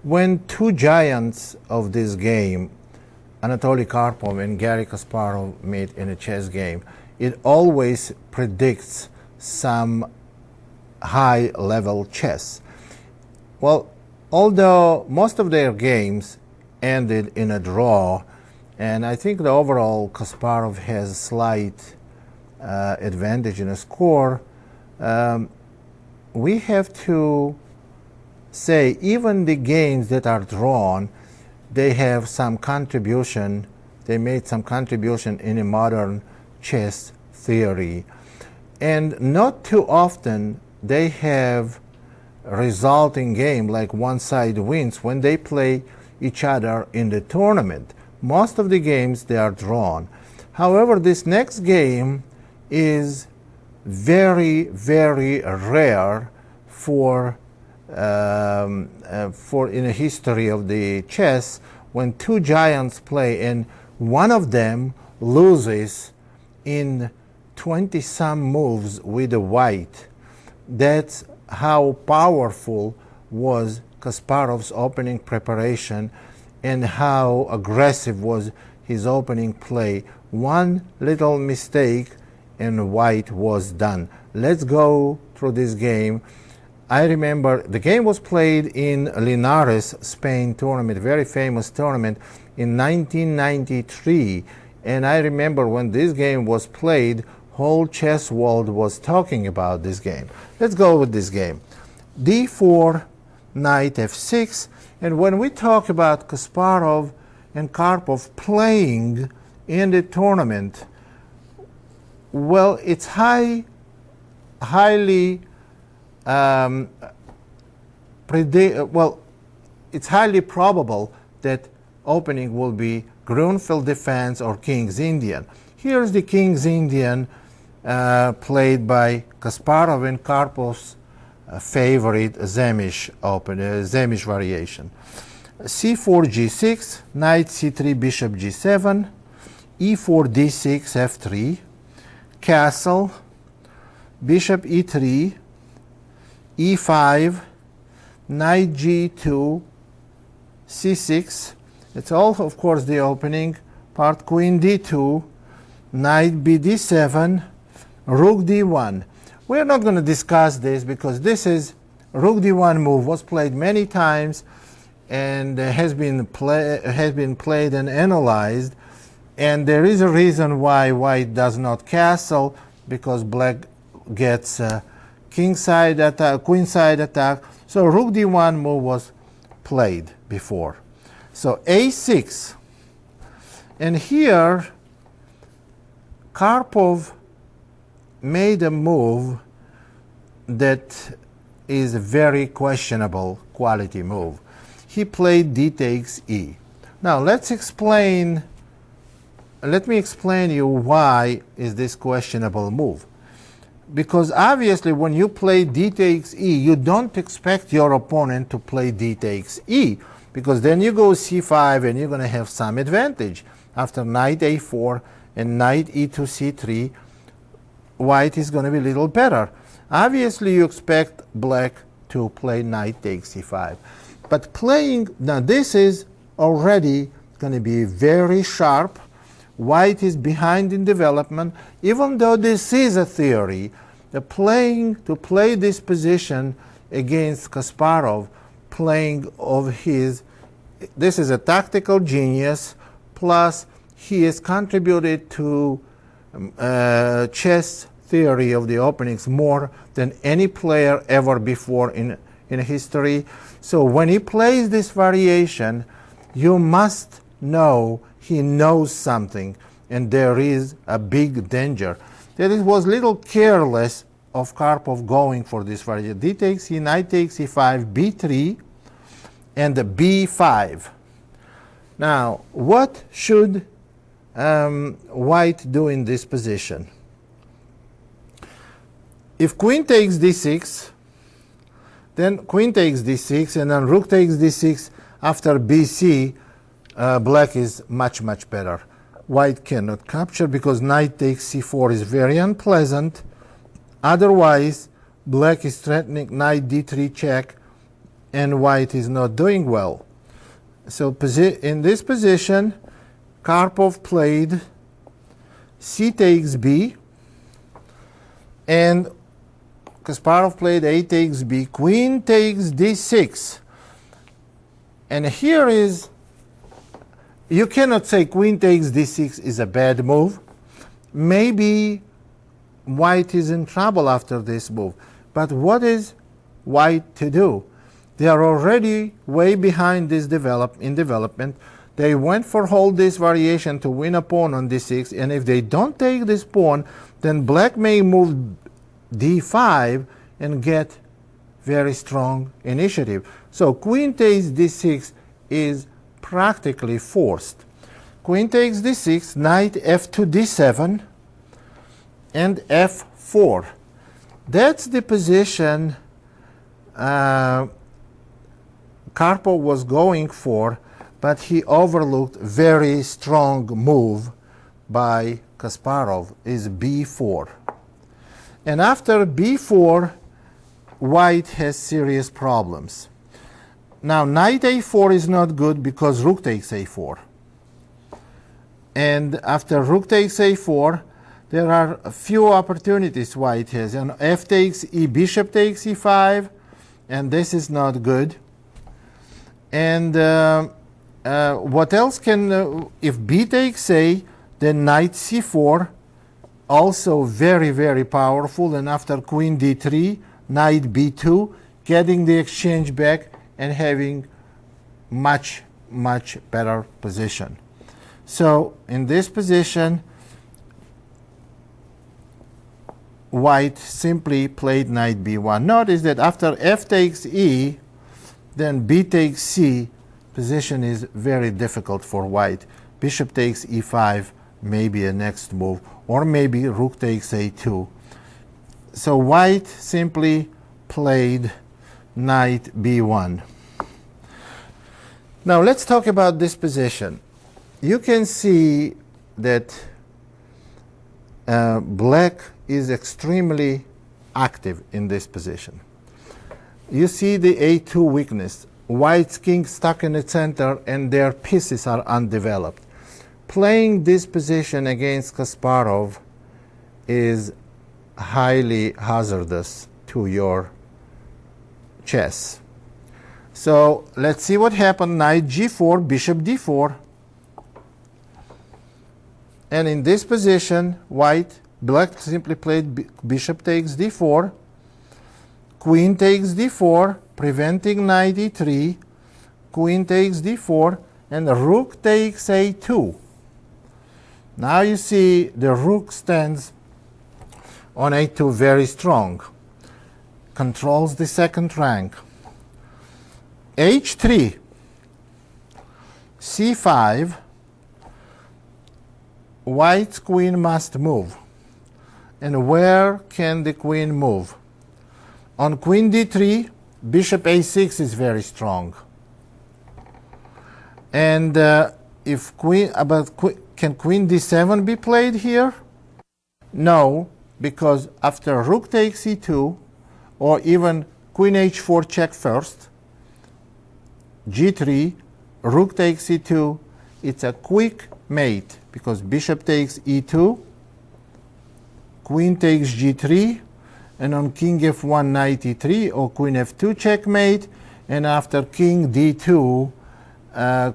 When two giants of this game, Anatoly Karpov and Garry Kasparov, meet in a chess game, it always predicts some high-level chess. Well, although most of their games ended in a draw, and I think the overall Kasparov has a slight advantage in a score, we have to say even the games that are drawn, they have some contribution, they made some contribution in a modern chess theory. And not too often they have resulting game like one side wins when they play each other in the tournament. Most of the games they are drawn. However, this next game is very, very rare for in the history of the chess, when two giants play and one of them loses in 20-some moves with a white. That's how powerful was Kasparov's opening preparation and how aggressive was his opening play. One little mistake and white was done. Let's go through this game. I remember the game was played in Linares, Spain tournament, very famous tournament in 1993. And I remember when this game was played, whole chess world was talking about this game. Let's go with this game. D4, knight f6. And when we talk about Kasparov and Karpov playing in the tournament, well, it's highly it's highly probable that opening will be Grunfeld defense or King's Indian. Here's the King's Indian played by Kasparov and Karpov's favorite Zemish variation. C4 g6, knight c3, bishop g7, e4 d6, f3, castle, bishop e3, e5, knight g2, c6. It's all, of course, the opening part. Queen d2, knight b d7, rook d1. We're not going to discuss this because this is rook d1 move was played many times and has been played and analyzed. And there is a reason why white does not castle, because black gets kingside attack, queenside attack. So rook d1 move was played before. So a6. And here Karpov made a move that is a very questionable quality move. He played d takes e. Now let me explain you why is this questionable move. Because obviously when you play d takes e, you don't expect your opponent to play d takes e, because then you go c5 and you're going to have some advantage. After knight a4 and knight e to c3, white is going to be a little better. Obviously you expect black to play knight takes c5. But playing, now this is already going to be very sharp. White is behind in development. Even though this is a theory, to play this position against Kasparov, playing of his, this is a tactical genius, plus he has contributed to chess theory of the openings more than any player ever before in history. So when he plays this variation, you must know he knows something, and there is a big danger. That it was a little careless of Karpov going for this variation. D takes e, knight takes e5, b3, and b5. Now, what should white do in this position? If queen takes d6, then queen takes d6, and then rook takes d6 after bc, black is much, much better. White cannot capture because knight takes c4 is very unpleasant. Otherwise, black is threatening knight d3 check, and white is not doing well. So in this position, Karpov played c takes b, and Kasparov played a takes b, queen takes d6. And here is, you cannot say queen takes d6 is a bad move. Maybe white is in trouble after this move. But what is white to do? They are already way behind this development. They went for hold this variation to win a pawn on d6, and if they don't take this pawn, then black may move d5 and get very strong initiative. So queen takes d6 is practically forced. Queen takes d6, knight f2 d7, and f4. That's the position Karpov was going for, but he overlooked very strong move by Kasparov, is b4. And after b4, white has serious problems. Now, knight a4 is not good because rook takes a4. And after rook takes a4, there are a few opportunities white has. And f takes e, bishop takes e5, and this is not good. And what else can, if b takes a, then knight c4, also very, very powerful. And after queen d3, knight b2, getting the exchange back and having much, much better position. So in this position, white simply played knight b1. Notice that after f takes e, then b takes c, position is very difficult for white. Bishop takes e5, maybe a next move, or maybe rook takes a2. So white simply played knight b1. Now let's talk about this position. You can see that black is extremely active in this position. You see the a2 weakness. White's king stuck in the center and their pieces are undeveloped. Playing this position against Kasparov is highly hazardous to your chess. So let's see what happened. Knight g4, bishop d4. And in this position, black simply played bishop takes d4, queen takes d4, preventing knight e3, queen takes d4, and rook takes a2. Now you see the rook stands on a2 very strong, controls the second rank. h3, c5, white's queen must move. And where can the queen move? On queen d3, bishop a6 is very strong. And can queen d7 be played here? No, because after rook takes e2, or even queen h4 check first, g3, rook takes e2, it's a quick mate, because bishop takes e2, queen takes g3, and on king f1 knight e3 or queen f2 checkmate, and after king d2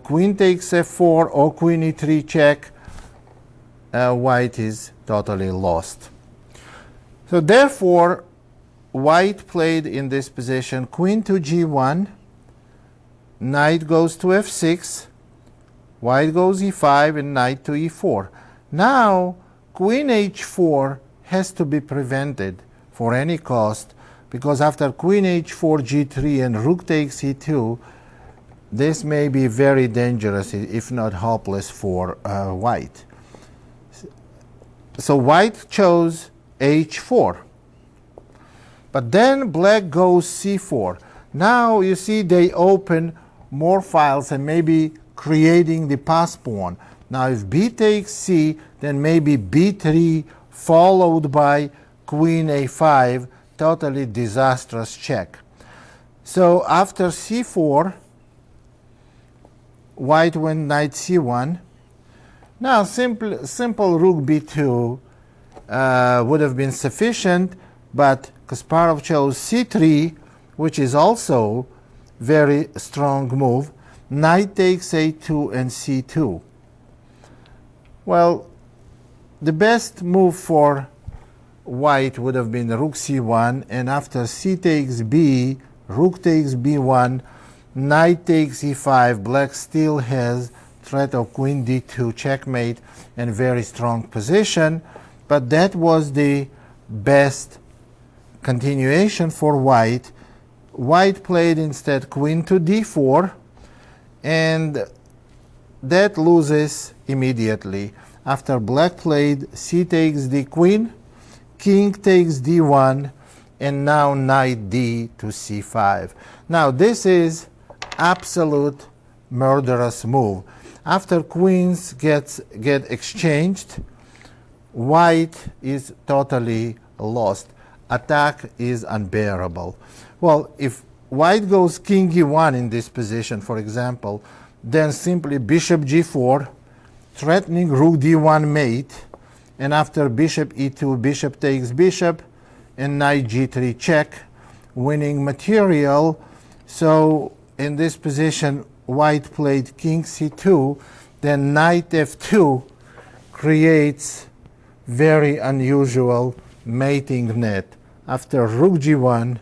queen takes f4 or queen e3 check, white is totally lost. So therefore white played in this position queen to g1, knight goes to f6, white goes e5, and knight to e4. Now queen h4 has to be prevented for any cost, because after queen h4 g3 and rook takes e2, this may be very dangerous, if not hopeless, for white. So white chose h4, but then black goes c4. Now you see they open more files and maybe creating the pass pawn. Now if b takes c, then maybe b3 followed by queen a5, totally disastrous check. So after c4, white went knight c1. Now simple rook b2 would have been sufficient, but Kasparov chose c3, which is also very strong move. Knight takes a2 and c2. Well, the best move for white would have been rook c1, and after c takes b, rook takes b1, knight takes e5. Black still has threat of queen d2 checkmate and very strong position, but that was the best continuation for white. White played instead queen to d4, and that loses immediately. After black played c takes d queen, king takes d1, and now knight d to c5. Now this is absolute murderous move. After queens get exchanged, white is totally lost. Attack is unbearable. Well, if white goes king e1 in this position, for example, then simply bishop g4, threatening rook d1 mate, and after bishop e2, bishop takes bishop, and knight g3 check, winning material. So in this position, white played king c2, then knight f2 creates very unusual mating net. After rook g1,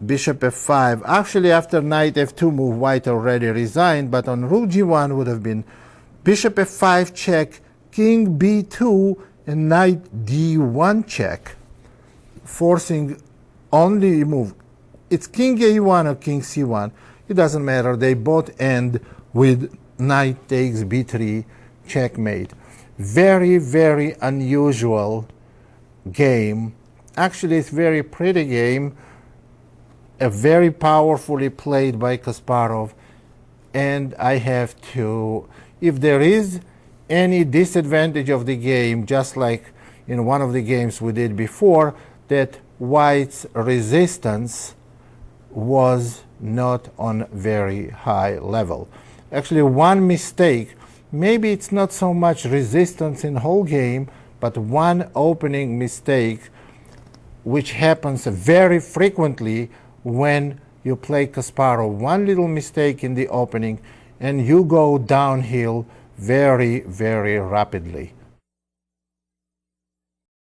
bishop f5. Actually, after knight f2 move, white already resigned, but on rook g1 would have been bishop f5 check, king b2, and knight d1 check, forcing only move. It's king a1 or king c1. It doesn't matter. They both end with knight takes b3 checkmate. Very, very unusual game. Actually, it's a very pretty game. Very powerfully played by Kasparov. And I have to, if there is any disadvantage of the game, just like in one of the games we did before, that white's resistance was not on very high level. Actually, one mistake, maybe it's not so much resistance in whole game, but one opening mistake, which happens very frequently when you play Kasparov. One little mistake in the opening and you go downhill very, very rapidly.